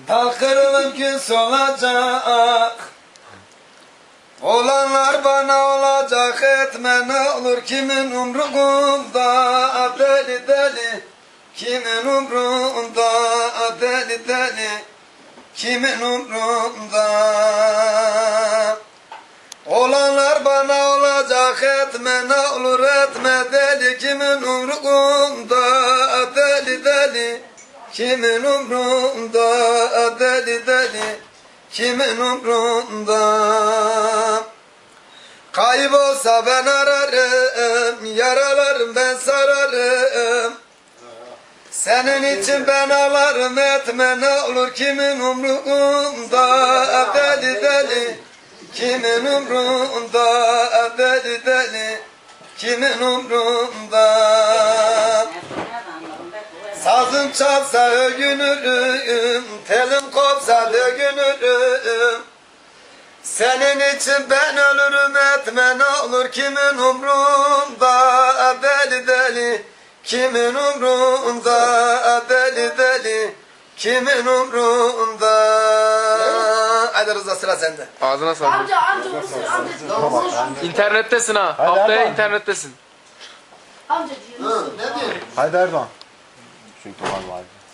Takırılıp gün solacak. Olanlar bana olacak, etme ne olur kimin umrunda. Deli deli kimin umrunda, deli deli kimin umrunda. Olanlar bana olacak, etme ne olur etme, deli kimin umrunda. Deli deli kimin umrunda, deli deli kimin umrunda. Kaybolsa ben ararım, yaralarım ben sararım. Senin için ben ağlarım, etme ne olur kimin umrunda. Deli deli kimin umrunda, deli deli kimin umrunda. Sazım çalsa övünürüm, telim kopsa dögünürüm. Senin için ben ölürüm, etme ne olur kimin umrunda. Deli deli kimin umrunda, deli deli kimin umrunda. Hadi Rıza, sıra sende. Ağzına sağlık. Amca amca. İnternettesin ha. Hadi Haftaya Erdoğan. internettesin. Amca diyor. Ne diyorsun? Haydi Erdoğan. Çünkü var.